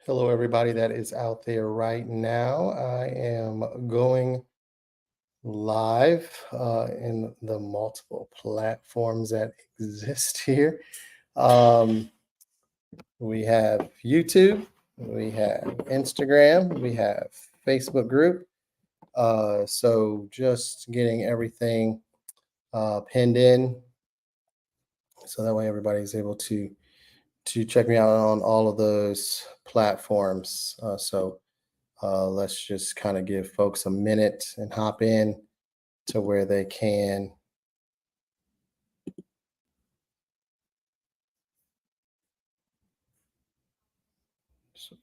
Hello, everybody that is out there right now. I am going live in the multiple platforms that exist here. Um, we have YouTube, we have Instagram, we have Facebook group. So just getting everything pinned in, so that way everybody's able to check me out on all of those platforms. Let's just kind of give folks a minute and hop in to where they can. So,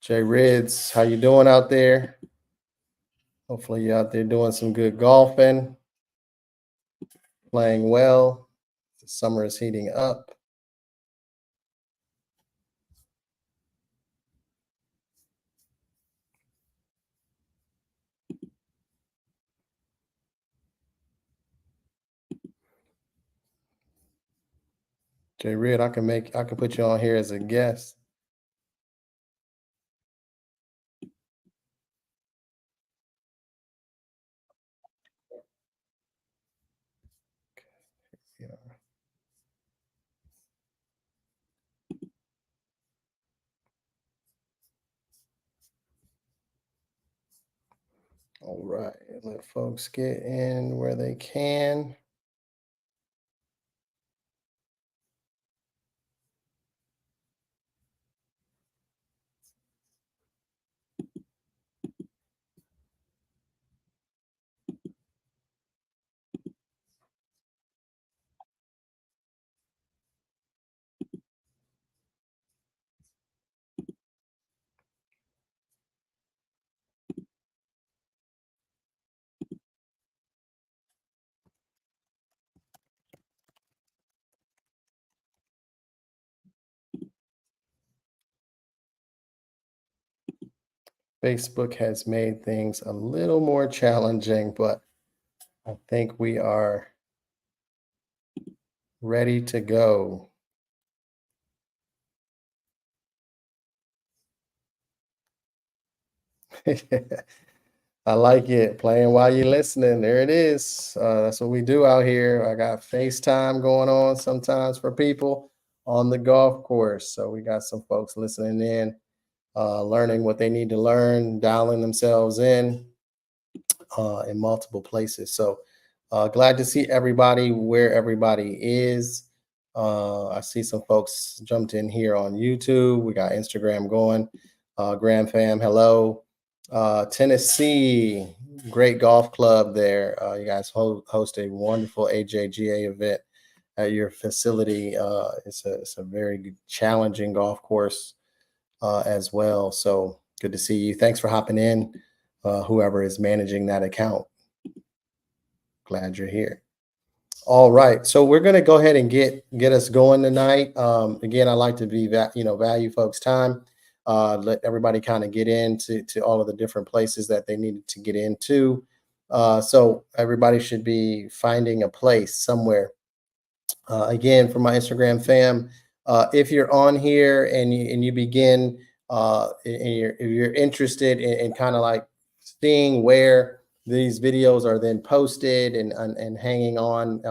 Jay Rids, how you doing out there? Hopefully you're out there doing some good golfing, playing well. The summer is heating up. Jay Rid, I can put you on here as a guest. Yeah. All right, let folks get in where they can. Facebook has made things a little more challenging, but I think we are ready to go. I like it. Playing while you're listening. There it is. That's what we do out here. I got FaceTime going on sometimes for people on the golf course. So we got some folks listening in, learning what they need to learn, dialing themselves in multiple places. So glad to see everybody where everybody is. I see some folks jumped in here on YouTube. We got Instagram going. Grand fam, hello. Tennessee, great golf club there. You guys host a wonderful AJGA event at your facility. It's a very challenging golf course as well. So good to see you. Thanks for hopping in. Whoever is managing that account, glad you're here. All right, so we're going to go ahead and get us going tonight. Again, I like to be value folks' time. Let everybody kind of get into to all of the different places that they needed to get into. So everybody should be finding a place somewhere. Again, for my Instagram fam, if you're on here and you begin and if you're interested in kind of like seeing where these videos are then posted and hanging on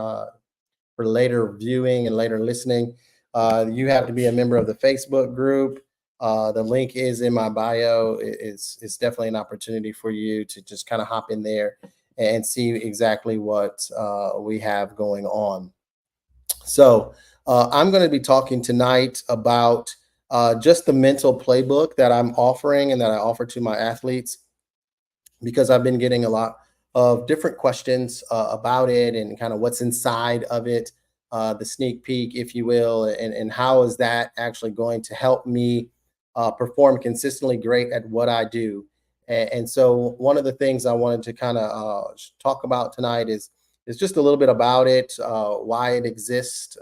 for later viewing and later listening, you have to be a member of the Facebook group. The link is in my bio. It's definitely an opportunity for you to just kind of hop in there and see exactly what we have going on. So I'm going to be talking tonight about just the mental playbook that I'm offering and that I offer to my athletes, because I've been getting a lot of different questions about it and kind of what's inside of it, the sneak peek, if you will, and how is that actually going to help me perform consistently great at what I do. And so one of the things I wanted to kind of talk about tonight is just a little bit about it, why it exists,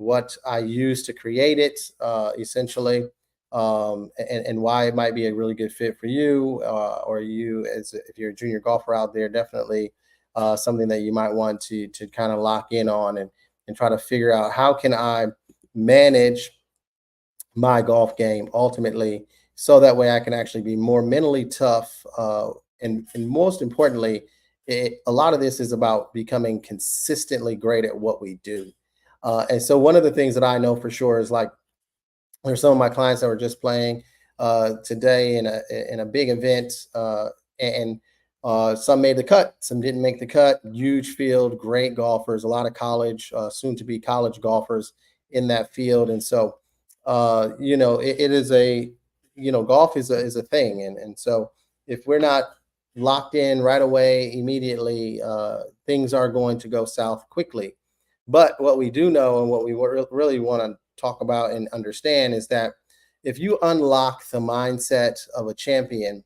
what I use to create it, essentially. and why it might be a really good fit for you, or you as if you're a junior golfer out there, definitely something that you might want to kind of lock in on and try to figure out how can I manage my golf game ultimately, so that way I can actually be more mentally tough. And most importantly, a lot of this is about becoming consistently great at what we do. And so one of the things that I know for sure is like there's some of my clients that were just playing today in a big event, and some made the cut, some didn't make the cut. Huge field, great golfers, a lot of college, soon to be college golfers in that field, and so it is a golf is a thing, and so if we're not locked in right away, immediately, things are going to go south quickly. But what we do know and what we really want to talk about and understand is that if you unlock the mindset of a champion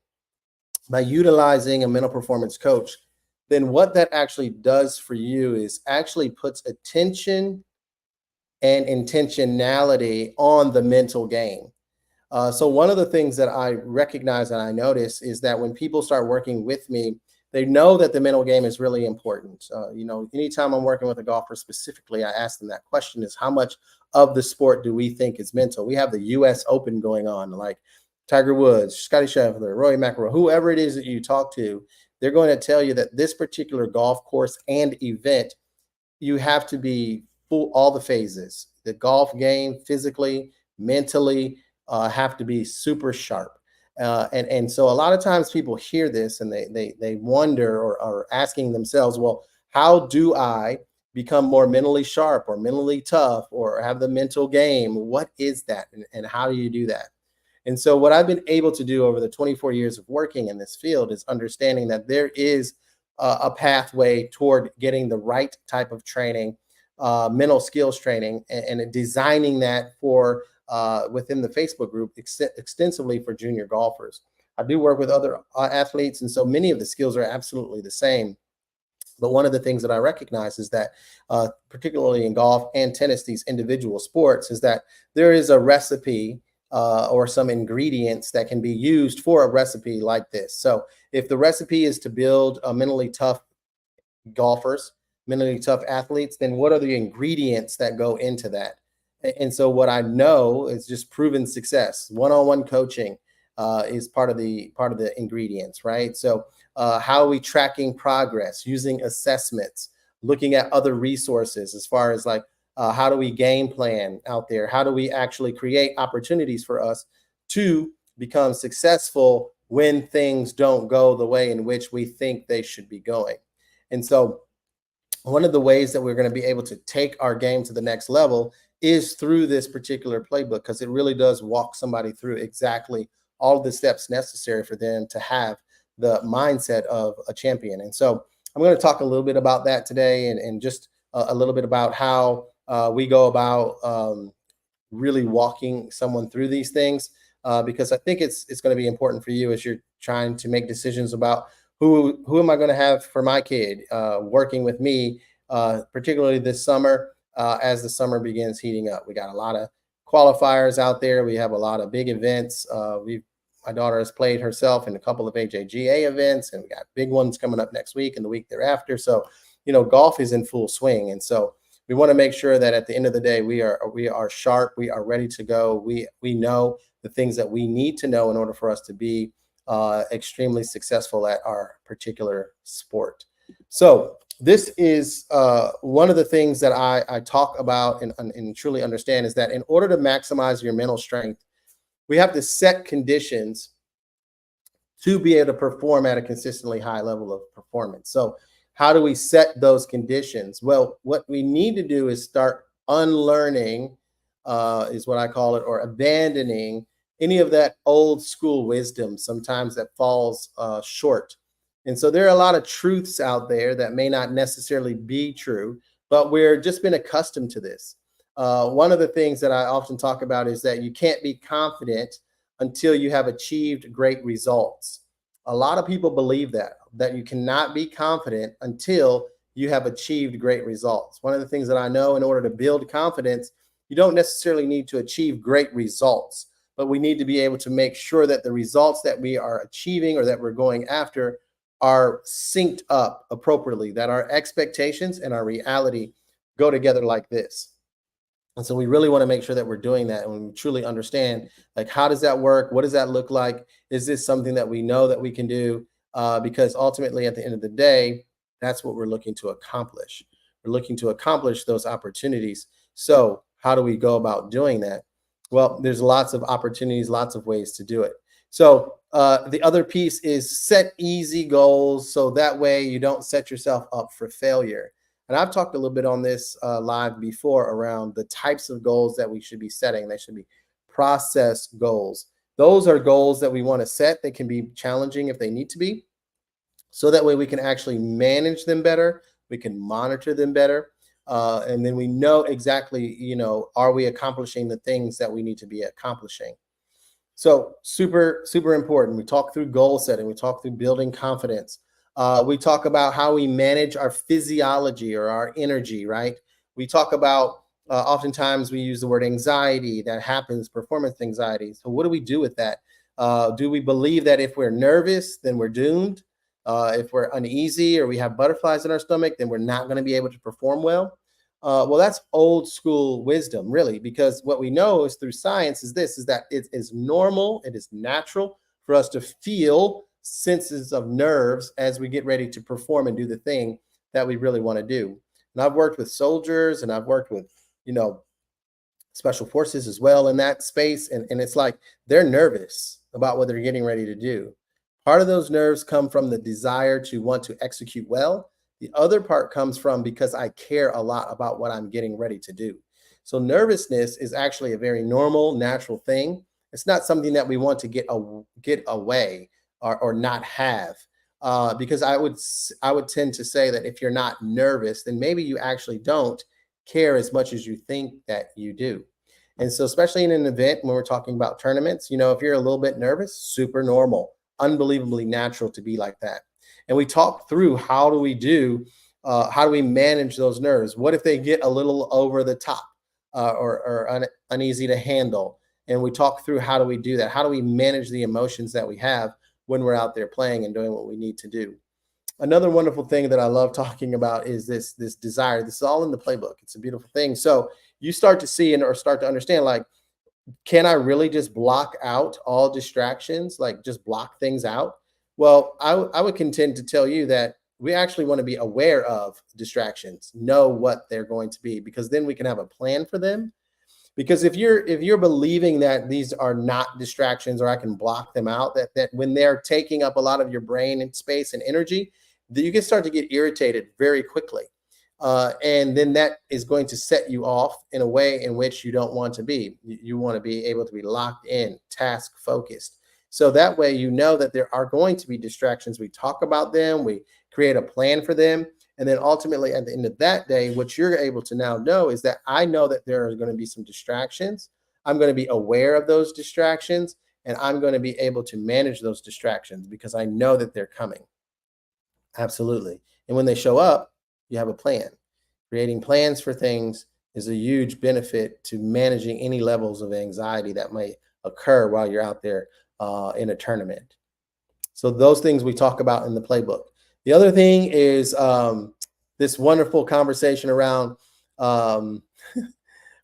by utilizing a mental performance coach, then what that actually does for you is actually puts attention and intentionality on the mental game. So one of the things that I recognize and I notice is that when people start working with me, they know that the mental game is really important. Anytime I'm working with a golfer specifically, I ask them that question: is how much of the sport do we think is mental? We have the U.S. Open going on, like Tiger Woods, Scotty Scheffler, Rory McIlroy, whoever it is that you talk to, they're going to tell you that this particular golf course and event, you have to be full all the phases. The golf game, physically, mentally, have to be super sharp. And so a lot of times people hear this and they wonder or are asking themselves, well, how do I become more mentally sharp or mentally tough or have the mental game? What is that, and how do you do that? And so, what I've been able to do over the 24 years of working in this field is understanding that there is a pathway toward getting the right type of training, mental skills training, and designing that for within the Facebook group extensively for junior golfers. I do work with other athletes, and so many of the skills are absolutely the same. But one of the things that I recognize is that, particularly in golf and tennis, these individual sports, is that there is a recipe or some ingredients that can be used for a recipe like this. So, if the recipe is to build a mentally tough golfers, mentally tough athletes, then what are the ingredients that go into that? And so what I know is just proven success. One-on-one coaching is part of the ingredients, right? So how are we tracking progress, using assessments, looking at other resources as far as like how do we game plan out there? How do we actually create opportunities for us to become successful when things don't go the way in which we think they should be going? And so one of the ways that we're going to be able to take our game to the next level is through this particular playbook, because it really does walk somebody through exactly all of the steps necessary for them to have the mindset of a champion. And so I'm going to talk a little bit about that today, and just a little bit about how we go about really walking someone through these things, because I think it's going to be important for you as you're trying to make decisions about who am I going to have for my kid working with me, particularly this summer, as the summer begins heating up. We got a lot of qualifiers out there. We have a lot of big events. My daughter has played herself in a couple of AJGA events, and we got big ones coming up next week and the week thereafter. So, golf is in full swing, and so we want to make sure that at the end of the day, we are sharp, we are ready to go. We know the things that we need to know in order for us to be extremely successful at our particular sport. So this is one of the things that I talk about and truly understand, is that in order to maximize your mental strength, we have to set conditions to be able to perform at a consistently high level of performance. So how do we set those conditions? Well, what we need to do is start unlearning, is what I call it, or abandoning any of that old school wisdom sometimes that falls short. And so there are a lot of truths out there that may not necessarily be true, but we're just been accustomed to this. One of the things that I often talk about is that you can't be confident until you have achieved great results. A lot of people believe that you cannot be confident until you have achieved great results. One of the things that I know, in order to build confidence, you don't necessarily need to achieve great results, but we need to be able to make sure that the results that we are achieving or that we're going after are synced up appropriately, that our expectations and our reality go together like this. And so we really want to make sure that we're doing that and we truly understand, like, how does that work? What does that look like? Is this something that we know that we can do? Because ultimately, at the end of the day, that's what we're looking to accomplish. We're looking to accomplish those opportunities. So how do we go about doing that? Well, there's lots of opportunities, lots of ways to do it. So the other piece is set easy goals, so that way you don't set yourself up for failure. And I've talked a little bit on this live before around the types of goals that we should be setting. They should be process goals. Those are goals that we want to set. They can be challenging if they need to be. So that way we can actually manage them better. We can monitor them better. And then we know exactly, are we accomplishing the things that we need to be accomplishing? So super, super important. We talk through goal setting. We talk through building confidence. We talk about how we manage our physiology or our energy, right? We talk about oftentimes we use the word anxiety that happens, performance anxiety. So what do we do with that? Do we believe that if we're nervous, then we're doomed? If we're uneasy or we have butterflies in our stomach, then we're not going to be able to perform well. Well, that's old school wisdom, really, because what we know is through science is that it is normal, it is natural for us to feel senses of nerves as we get ready to perform and do the thing that we really want to do. And I've worked with soldiers and I've worked with, you know, special forces as well in that space. And it's like they're nervous about what they're getting ready to do. Part of those nerves come from the desire to want to execute well. The other part comes from because I care a lot about what I'm getting ready to do. So nervousness is actually a very normal, natural thing. It's not something that we want to get away or not have. Because I would tend to say that if you're not nervous, then maybe you actually don't care as much as you think that you do. And so, especially in an event when we're talking about tournaments, if you're a little bit nervous, super normal, unbelievably natural to be like that. And we talk through how do we manage those nerves? What if they get a little over the top or uneasy to handle? And we talk through how do we do that? How do we manage the emotions that we have when we're out there playing and doing what we need to do? Another wonderful thing that I love talking about is this desire. This is all in the playbook. It's a beautiful thing. So you start to see or start to understand, like, can I really just block out all distractions, like just block things out? Well, I would contend to tell you that we actually want to be aware of distractions, know what they're going to be, because then we can have a plan for them. Because if you're believing that these are not distractions or I can block them out, that when they're taking up a lot of your brain and space and energy, that you can start to get irritated very quickly. And then that is going to set you off in a way in which you don't want to be. You want to be able to be locked in, task focused. So that way, that there are going to be distractions. We talk about them, we create a plan for them. And then ultimately, at the end of that day, what you're able to now know is that I know that there are going to be some distractions. I'm going to be aware of those distractions, and I'm going to be able to manage those distractions because I know that they're coming. Absolutely. And when they show up, you have a plan. Creating plans for things is a huge benefit to managing any levels of anxiety that might occur while you're out there in a tournament. So those things we talk about in the playbook. The other thing is this wonderful conversation around um,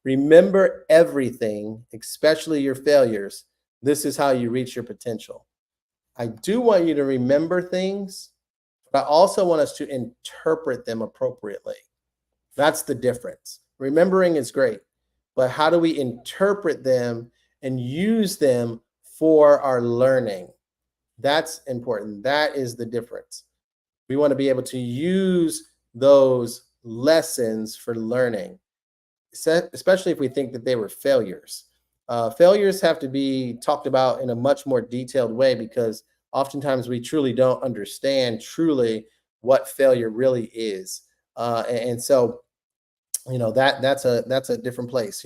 remember everything, especially your failures. This is how you reach your potential. I do want you to remember things, but I also want us to interpret them appropriately. That's the difference. Remembering is great, but how do we interpret them and use them for our learning? That's important. That is the difference. We want to be able to use those lessons for learning, especially if we think that they were failures. Failures have to be talked about in a much more detailed way because oftentimes we truly don't understand truly what failure really is. And so that's a different place.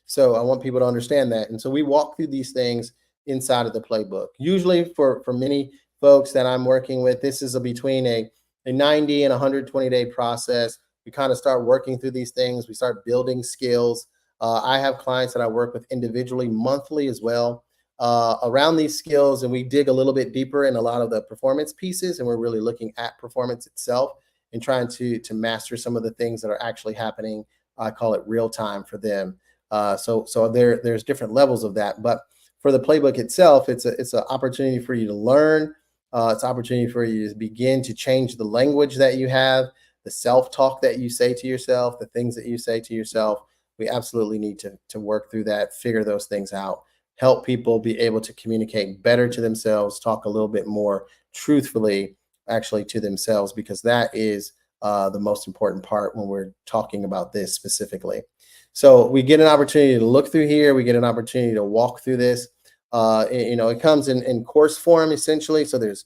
So I want people to understand that. And so we walk through these things inside of the playbook. Usually for many folks that I'm working with, this is between a 90 and 120 day process. We kind of start working through these things. We start building skills. I have clients that I work with individually monthly as well, around these skills, and we dig a little bit deeper in a lot of the performance pieces, and we're really looking at performance itself and trying to master some of the things that are actually happening. I call it real time for them. So there's different levels of that, but for the playbook itself, it's an opportunity for you to learn. It's an opportunity for you to begin to change the language that you have, the self talk that you say to yourself, the things that you say to yourself. We absolutely need to work through that, figure those things out, help people be able to communicate better to themselves, talk a little bit more truthfully, actually, to themselves, because that is the most important part when we're talking about this specifically. So we get an opportunity to look through here. We get an opportunity to walk through this. It comes in course form essentially. So there's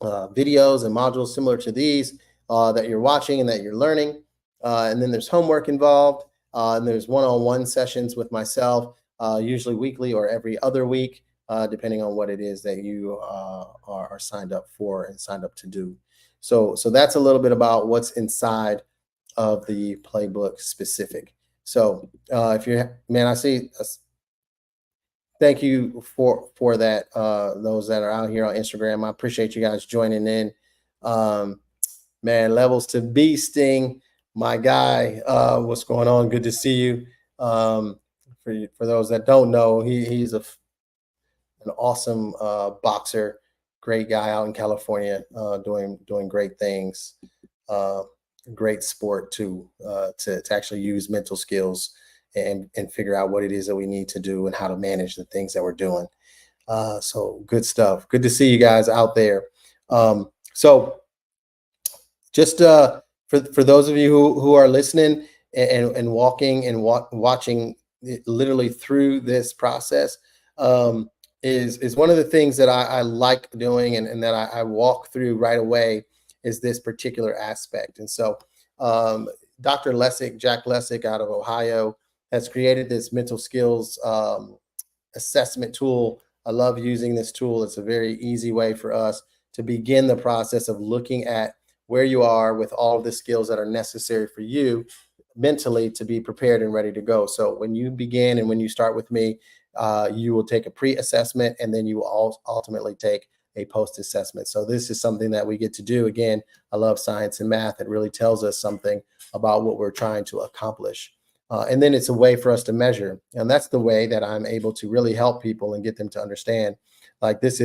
videos and modules similar to these that you're watching and that you're learning. And then there's homework involved. And there's one-on-one sessions with myself, usually weekly or every other week, depending on what it is that you are signed up for and signed up to do. So that's a little bit about what's inside of the playbook specific. So if you're, man, I see. Thank you for that. Those that are out here on Instagram, I appreciate you guys joining in. Um, Man, levels to beasting, my guy. What's going on? Good to see you. For those that don't know, he's an awesome boxer, great guy out in California, doing great things. Uh, Great sport too, to actually use mental skills and figure out what it is that we need to do and how to manage the things that we're doing. So good stuff. Good to see you guys out there. So just for those of you who are listening and walking and watching literally through this process, is one of the things that I like doing, and that I walk through right away, is this particular aspect. And so Dr. Lessig, Jack Lessig out of Ohio, has created this mental skills assessment tool. I love using this tool. It's a very easy way for us to begin the process of looking at where you are with all of the skills that are necessary for you mentally to be prepared and ready to go. So when you begin and when you start with me, you will take a pre-assessment, and then you will ultimately take a post-assessment. So this is something that we get to do. Again, I love science and math. It really tells us something about what we're trying to accomplish. And then it's a way for us to measure. And that's the way that I'm able to really help people and get them to understand, like, this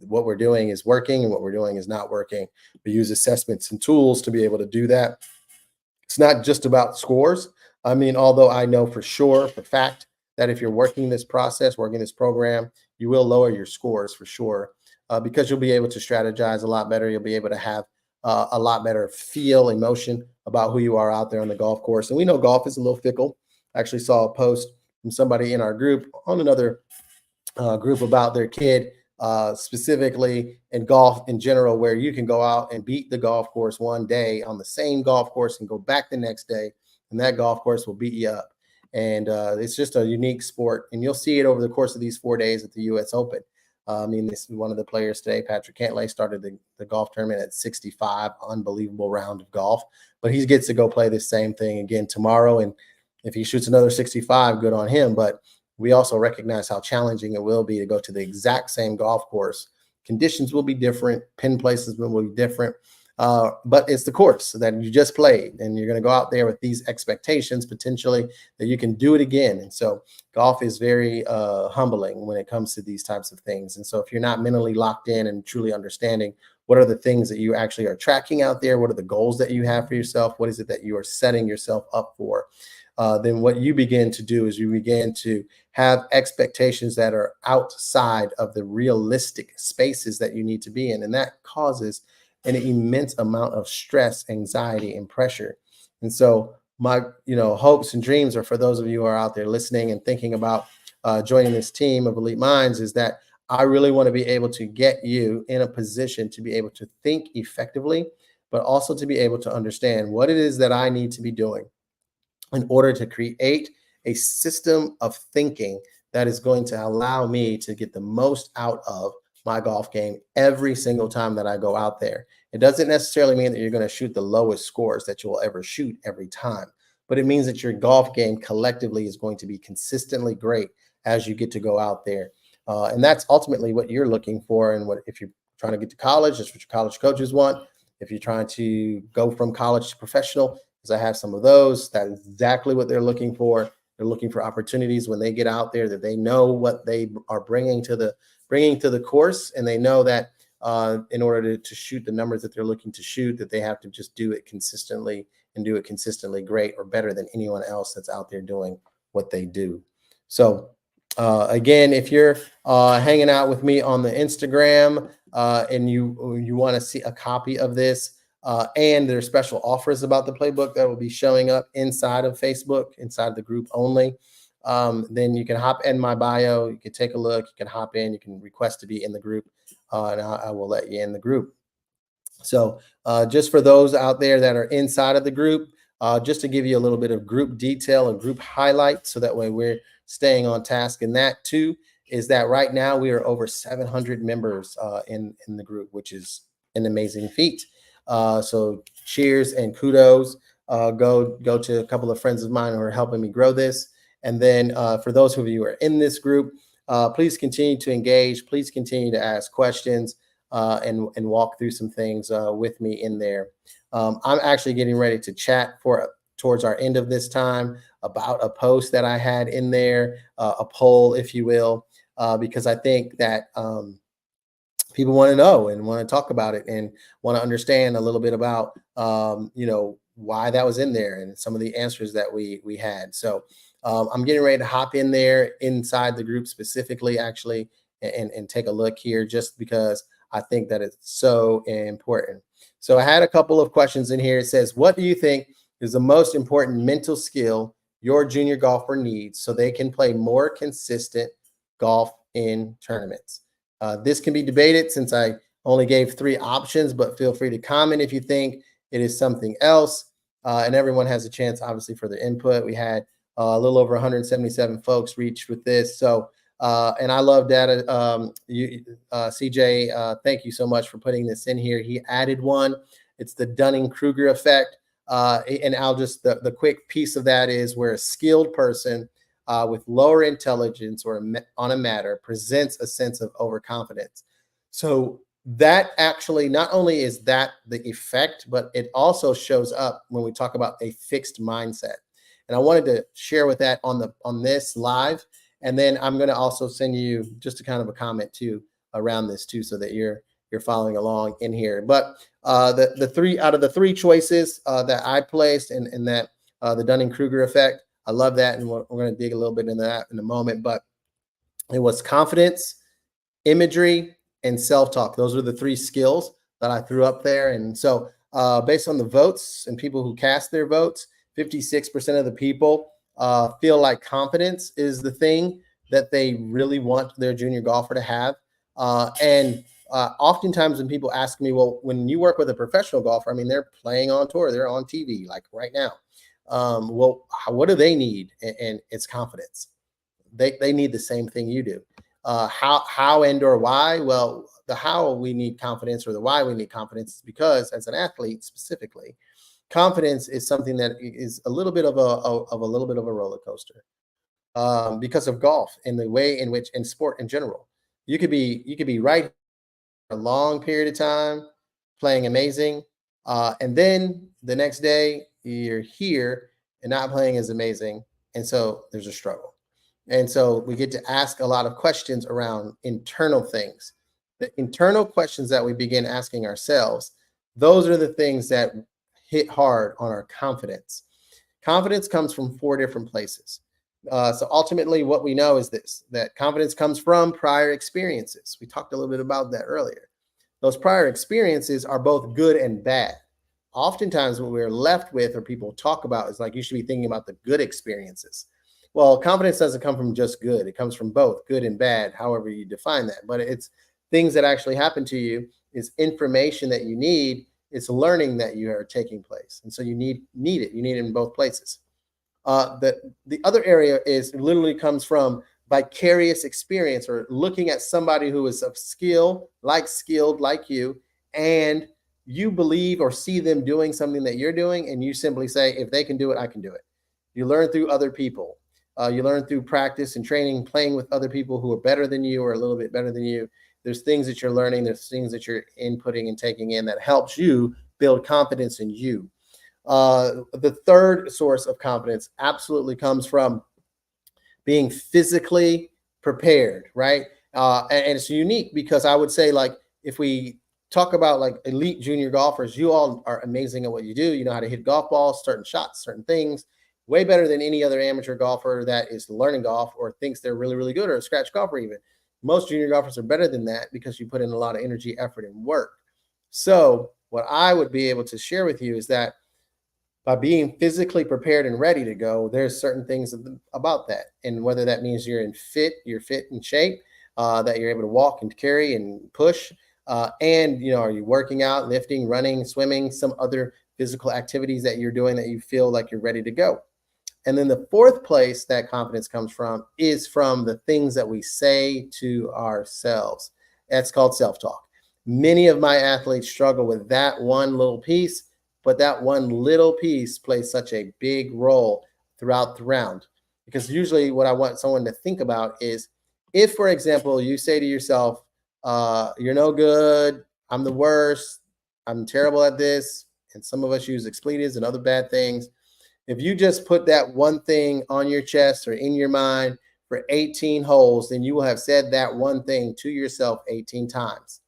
what we're doing is working and what we're doing is not working. We use assessments and tools to be able to do that. It's not just about scores. I mean, although I know for sure, for fact, that if you're working this process, working this program, you will lower your scores for sure, because you'll be able to strategize a lot better. You'll be able to have a lot better feel, emotion about who you are out there on the golf course. And we know golf is a little fickle. I actually saw a post from somebody in our group on another group about their kid, specifically in golf in general, where you can go out and beat the golf course one day on the same golf course and go back the next day, and that golf course will beat you up. And it's just a unique sport, and you'll see it over the course of these 4 days at the U.S. Open. I mean, this is one of the players today, Patrick Cantlay, started the golf tournament at 65, unbelievable round of golf, but he gets to go play the same thing again tomorrow. And if he shoots another 65, good on him. But we also recognize how challenging it will be to go to the exact same golf course. Conditions will be different. Pin places will be different. But it's the course that you just played, and you're going to go out there with these expectations potentially that you can do it again. And so golf is very humbling when it comes to these types of things. And so if you're not mentally locked in and truly understanding what are the things that you actually are tracking out there, what are the goals that you have for yourself, what is it that you are setting yourself up for, then what you begin to do is you begin to have expectations that are outside of the realistic spaces that you need to be in. And that causes an immense amount of stress, anxiety, and pressure. And so my, hopes and dreams are for those of you who are out there listening and thinking about joining this team of elite minds, is that I really want to be able to get you in a position to be able to think effectively, but also to be able to understand what it is that I need to be doing in order to create a system of thinking that is going to allow me to get the most out of my golf game every single time that I go out there. It doesn't necessarily mean that you're going to shoot the lowest scores that you will ever shoot every time, but it means that your golf game collectively is going to be consistently great as you get to go out there. And that's ultimately what you're looking for. And what if you're trying to get to college, that's what your college coaches want. If you're trying to go from college to professional, because I have some of those, that is exactly what they're looking for. They're looking for opportunities when they get out there that they know what they are bringing to the course, and they know that in order to shoot the numbers that they're looking to shoot, that they have to just do it consistently and do it consistently great or better than anyone else that's out there doing what they do. So again, if you're hanging out with me on the Instagram and you want to see a copy of this, and there's special offers about the playbook that will be showing up inside of Facebook, inside the group only. Then you can hop in my bio. You can take a look. You can hop in. You can request to be in the group, and I will let you in the group. So just for those out there that are inside of the group, just to give you a little bit of group detail and group highlight, so that way we're staying on task. And that too is that right now we are over 700 members in the group, which is an amazing feat. So cheers and kudos go to a couple of friends of mine who are helping me grow this. And then for those of you who are in this group, please continue to engage. Please continue to ask questions and walk through some things with me in there. I'm actually getting ready to chat towards our end of this time about a post that I had in there, a poll, if you will, because I think that people want to know and want to talk about it and want to understand a little bit about why that was in there and some of the answers that we had. So I'm getting ready to hop in there inside the group specifically, actually, and take a look here, just because I think that it's so important. So I had a couple of questions in here. It says, what do you think is the most important mental skill your junior golfer needs so they can play more consistent golf in tournaments? This can be debated since I only gave 3 options, but feel free to comment if you think it is something else. And everyone has a chance, obviously, for their input. We had a little over 177 folks reached with this. So, and I love data. CJ, thank you so much for putting this in here. He added one. It's the Dunning-Kruger effect. And I'll just, the quick piece of that is where a skilled person with lower intelligence or on a matter presents a sense of overconfidence. So that actually, not only is that the effect, but it also shows up when we talk about a fixed mindset. And I wanted to share with that on this live. And then I'm going to also send you just a kind of a comment too around this too, so that you're following along in here. But the 3 out of the 3 choices that I placed, and that the Dunning-Kruger effect, I love that, and we're going to dig a little bit into that in a moment. But it was confidence, imagery, and self-talk. Those are the 3 skills that I threw up there. And so based on the votes and people who cast their votes, 56% of the people feel like confidence is the thing that they really want their junior golfer to have. And oftentimes when people ask me, well, when you work with a professional golfer, I mean, they're playing on tour, they're on TV like right now. Well, what do they need? And it's confidence. They need the same thing you do. How and or why? Well, the how we need confidence, or the why we need confidence, is because as an athlete specifically, confidence is something that is a little bit of a roller coaster because of golf and the way in which, in sport in general, you could be right for a long period of time playing amazing, and then the next day you're here and not playing as amazing, and so there's a struggle. And so we get to ask a lot of questions around internal things. The internal questions that we begin asking ourselves, those are the things that hit hard on our confidence. Confidence comes from 4 different places. So ultimately, what we know is this, that confidence comes from prior experiences. We talked a little bit about that earlier. Those prior experiences are both good and bad. Oftentimes what we're left with, or people talk about, is like, you should be thinking about the good experiences. Well, confidence doesn't come from just good. It comes from both good and bad, however you define that. But it's things that actually happen to you, is information that you need. It's learning that you are taking place. And so you need it. You need it in both places. The other area is literally comes from vicarious experience, or looking at somebody who is of skilled like you, and you believe or see them doing something that you're doing, and you simply say, if they can do it, I can do it. You learn through other people. You learn through practice and training, playing with other people who are better than you or a little bit better than you. There's things that you're learning, there's things that you're inputting and taking in that helps you build confidence in you. The third source of confidence absolutely comes from being physically prepared, right? And it's unique because I would say, like, if we talk about like elite junior golfers, you all are amazing at what you do. You know how to hit golf balls, certain shots, certain things, way better than any other amateur golfer that is learning golf or thinks they're really, really good, or a scratch golfer even. Most junior golfers are better than that because you put in a lot of energy, effort, and work. So, what I would be able to share with you is that by being physically prepared and ready to go, there's certain things about that. And whether that means you're fit in shape, that you're able to walk and carry and push. And, are you working out, lifting, running, swimming, some other physical activities that you're doing that you feel like you're ready to go? And then the fourth place that confidence comes from is from the things that we say to ourselves. That's called self talk. Many of my athletes struggle with that one little piece, but that one little piece plays such a big role throughout the round. Because usually, what I want someone to think about is, if, for example, you say to yourself, you're no good, I'm the worst, I'm terrible at this, and some of us use expletives and other bad things. If you just put that one thing on your chest or in your mind for 18 holes, then you will have said that one thing to yourself 18 times.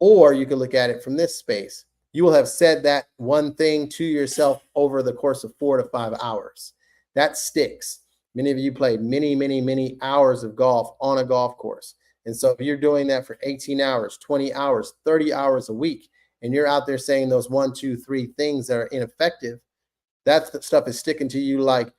Or you can look at it from this space. You will have said that one thing to yourself over the course of 4 to 5 hours. That sticks. Many of you play many, many, many hours of golf on a golf course. And so if you're doing that for 18 hours, 20 hours, 30 hours a week, and you're out there saying those 1, 2, 3 things that are ineffective, that stuff is sticking to you like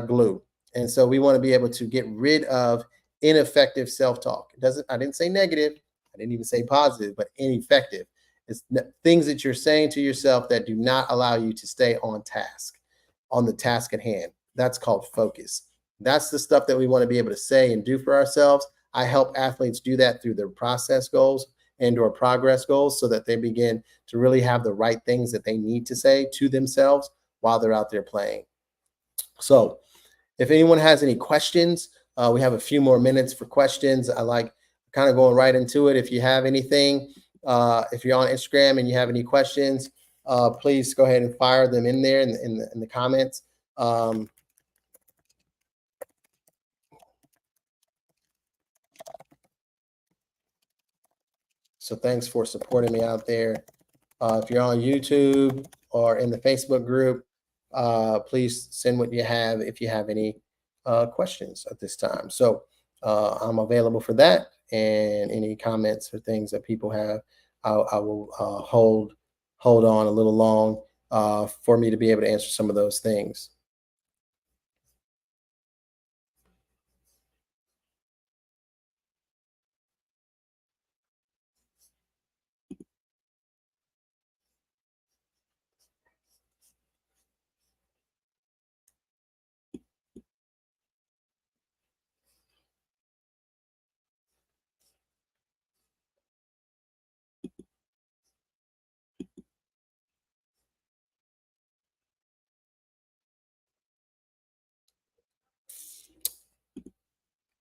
glue. And so we want to be able to get rid of ineffective self-talk. It doesn't, I didn't say negative, I didn't even say positive, but ineffective. It's things that you're saying to yourself that do not allow you to stay on task, on the task at hand. That's called focus. That's the stuff that we want to be able to say and do for ourselves. I help athletes do that through their process goals and or progress goals, so that they begin to really have the right things that they need to say to themselves while they're out there playing. So if anyone has any questions, we have a few more minutes for questions. I like kind of going right into it. If you have anything, if you're on Instagram and you have any questions, please go ahead and fire them in there in the comments. So thanks for supporting me out there. If you're on YouTube or in the Facebook group, please send what you have if you have any questions at this time. So I'm available for that, and any comments or things that people have, I will hold on a little long for me to be able to answer some of those things.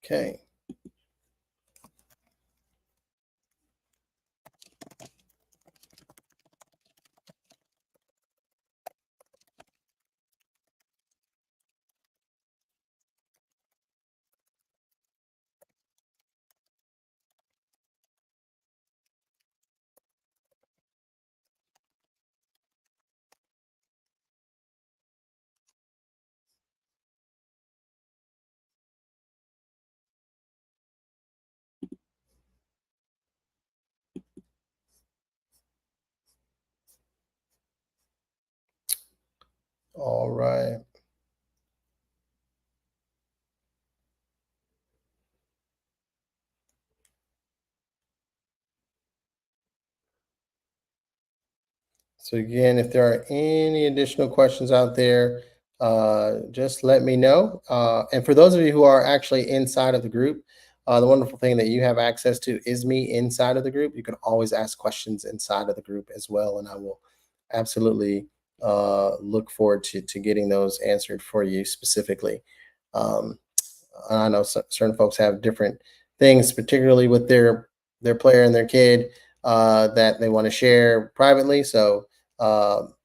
Okay. All right. So again, if there are any additional questions out there, just let me know. And for those of you who are actually inside of the group, the wonderful thing that you have access to is me inside of the group. You can always ask questions inside of the group as well, and I will absolutely look forward to getting those answered for you specifically. Um, I know certain folks have different things, particularly with their player and their kid, that they want to share privately. So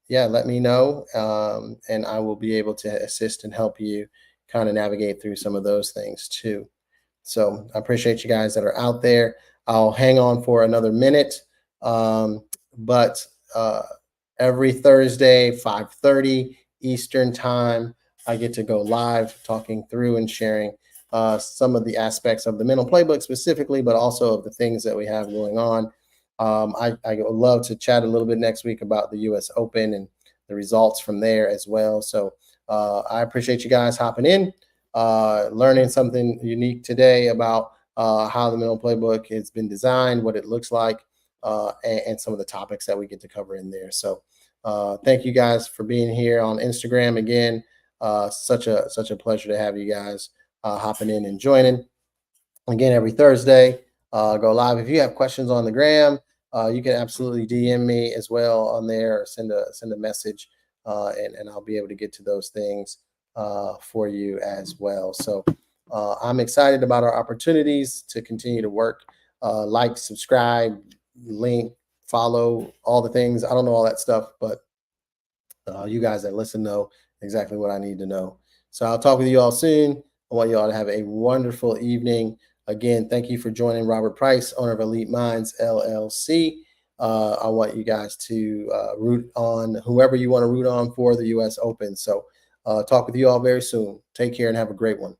yeah, let me know, and I will be able to assist and help you kind of navigate through some of those things too. So I appreciate you guys that are out there. I'll hang on for another minute, but every Thursday, 5:30 Eastern time, I get to go live talking through and sharing some of the aspects of the mental playbook specifically, but also of the things that we have going on. I would love to chat a little bit next week about the U.S. Open and the results from there as well. So I appreciate you guys hopping in, learning something unique today about how the mental playbook has been designed, what it looks like, and some of the topics that we get to cover in there. So thank you guys for being here on Instagram again. Such a pleasure to have you guys hopping in and joining again every Thursday. Go live. If you have questions on the gram, you can absolutely DM me as well on there, or send a message, and I'll be able to get to those things for you as well. So I'm excited about our opportunities to continue to work. Like, subscribe, link, follow, all the things. I don't know all that stuff, but you guys that listen know exactly what I need to know. So I'll talk with you all soon. I want you all to have a wonderful evening. Again, thank you for joining Robert Price, owner of Elite Minds LLC. I want you guys to root on whoever you want to root on for the U.S. Open. So talk with you all very soon. Take care and have a great one.